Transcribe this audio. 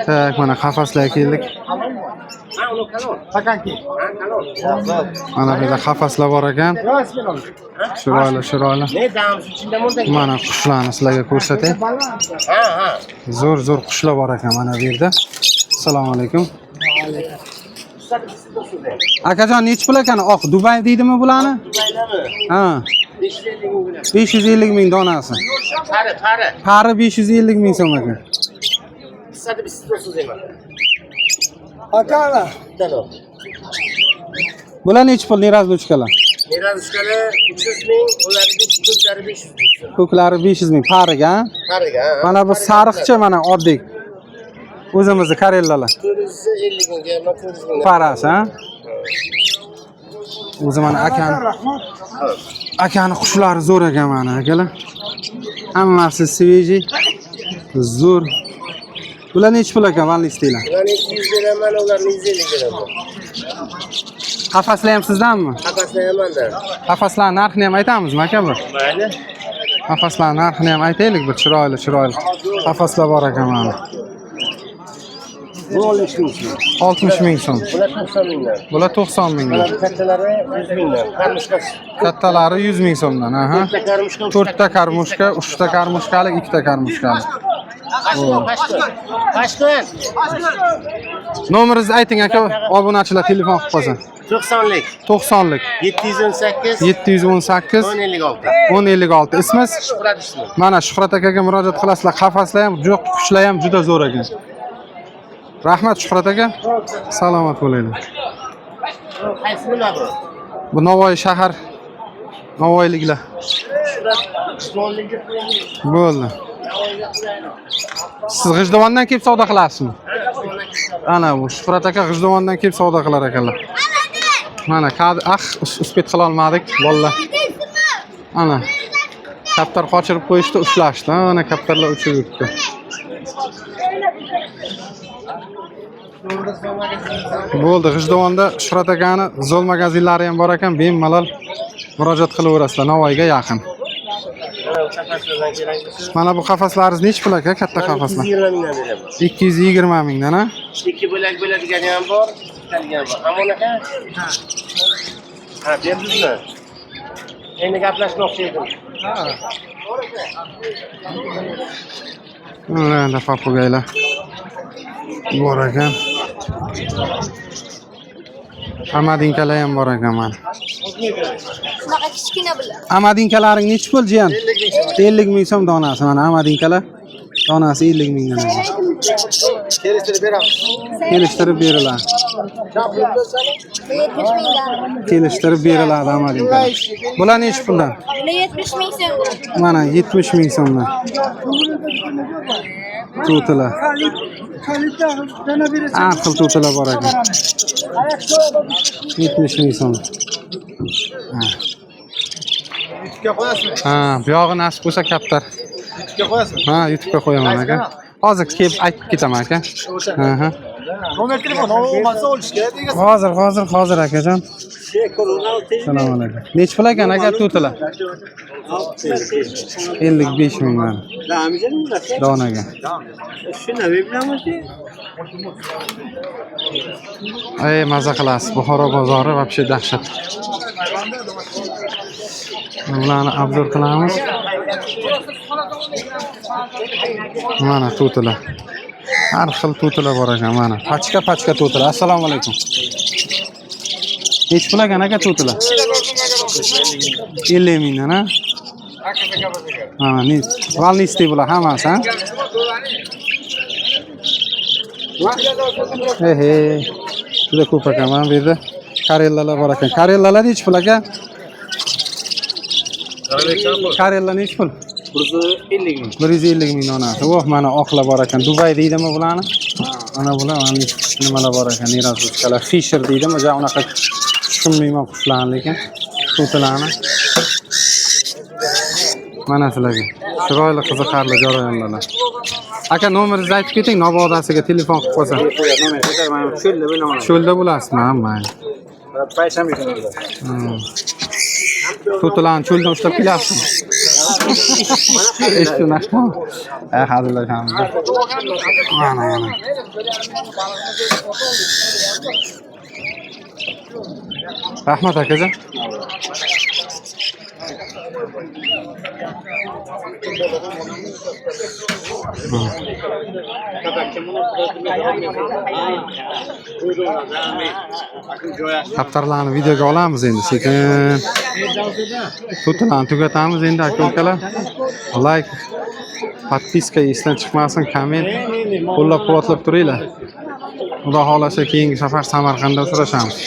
Tak, mana qafaslarga keldik. Mana bu yerda qafaslar bor ekan. Chiroyli. Mana qushlarni sizlarga ko'rsatay. Zo'r qushlar bor ekan mana bu yerda. Assalomu alaykum. Akajon, nech pul ekan? Oq Dubay deydimi bularni? Ha. 550 ming donasi. Pari 550 ming so'm ekan. Akala. Bular nech pul nerazluchkalar? Nerazluchkalar 300 ming, ularga ko'klari 500 ming. Ko'klari 500 ming pariga. Mana bu sariqcha mana oddiy. O'zimizni karellalar. 450 mingga, 400 ming. Parasi, ha? O'zi mana akani qushlari zo'r ekan mana akalar. Hammasi svejiy. Zo'r. Bular nech pul ekan, valni istaylar? Ularni 200 beraman, ularni 150 beraman. Qafaslar ham sizdanmi? Qafaslar ham menda. Qafaslar narxini ham aytamizmi aka bir? Mayli. Qafaslar narxini ham aytaylik bir chiroyli. Qafaslar bor ekan mana. Bu 60 ming so'm. Bular 90 mingdan. Bular 90 mingdan. Kattalari 100 mingdan. Karmushkasi. Kattalari 100 ming so'mdan, aha. 4 ta karmushka, 3 ta karmushkalik, 2 ta karmushkalik. Qashqin. Nomeringizni ayting aka, obunachilar telefon qilib qolsa. 90lik. 90lik. 718 718 1056. 1056. Ismingiz? Shuhrat ismi. Mana Shuhrat akaga murojaat qilasizlar. Qafaslar ham, qushlar ham juda zo'r ekan. Rahmat Shuhrat aka. Salomat bo'linglar. Qaysi nima bu? Bu Navoiy shahar Navoiyliklar. Bo'ldi. Siz G'ijduvondan kelib savdo qilasizmi? Ana bu Shuhrat aka G'ijduvondan kelib savdo qilar ekanlar. Mana uspet qila olmadik, bolalar. Ana kaptar qochirib qo'yishdi, ushlashdi. Ana kaptarlar uchib yuribdi. Bo'ldi, G'ijduvonda Shuhrat akani zo'l magazinlari ham bor ekan, bemalol murojaat qilaverasizlar, Navoiyga yaqin. Mana bu qafaslaringiz nech pul aka, katta qafaslar? 220 mingdan beraman. 220 mingdan, ha? 2 bo'lak bo'ladigan ham bor, ikkitadigan bor. Amon aka? Ha, berdingizmi? Endi gaplashmoqchi edim. Mana papugaylar bor ekan. Amadinkalar ham bor ekan mana. Bunaqa kichkina bular. Amadinkalaring nech pul jiyan? 50 ming so'm donasi mana amadinkalar. Donasi 50 mingdan. Kelishtirib beramiz. Kelishtirib beriladi. 70 mingdan. Kelishtirib beriladi amadinkalar. Bular nech puldan? 70 ming so'm. Mana 70 ming so'mdan. Tutilar. Aql tutilar bor ekan. 70 ming so'm. YouTube'ga qo'yasizmi? Ha, bu yog'i nasib bo'lsa kaptar. YouTube'ga qo'yasizmi? Ha, YouTube'ga qo'yaman aka. Hozir kelib aytib ketaman aka. Ha. Nomer telefon olmasa olish kerak degan. Hozir akajon. Assalomu alaykum. Nech pul ekan aka tutilar? 55 ming mana. Donaga. Ey, maza qilasiz. Buxoro bozori вообще dahshat. Bularni obzor qilamiz. Mana tutilar. Har xil tutilar bor ekan mana. Pachka tutilar. Assalomu alaykum. Nech pul ekan aka tutilar? 50 mingdan, ha? Mana ne? Valni istay bular hammasi, ha? Juda ko'p ekan mana bu yerda karellalar bor ekan. Karellalar nech pul aka? Karella nech pul? 150 ming. 150 ming donasi. Voh, mana oqlar bor ekan. Dubay deydimi bularni? Mana bular nimalar bor ekan? Nerazluchkalar. Fisher deydimi? Ja unaqa tushunmayman qushlarni lekin. Tutilarni. Mana sizlarga. Chiroyli qiziqarli jarayonlar. Aka nomeringizni aytib keting, nobodasiga telefon qilib qo'ysa. Cho'lda bo'lasizmi? Hamma. Payshanba kuni. Tutilarni cho'ldan ushlab kelyapsizmi? Eshitdim. Hazillashamiz. Mana. Rahmat akajon. Kaptarlarni videoga olamiz endi sekin. Tutlarni tugatamiz endi aka-ukalar. Like, podpiska esdan chiqmasin, komment, qo'llab-quvvatlab turinglar. Xudo xolasa keyingi safar Samarqandda uchrashamiz.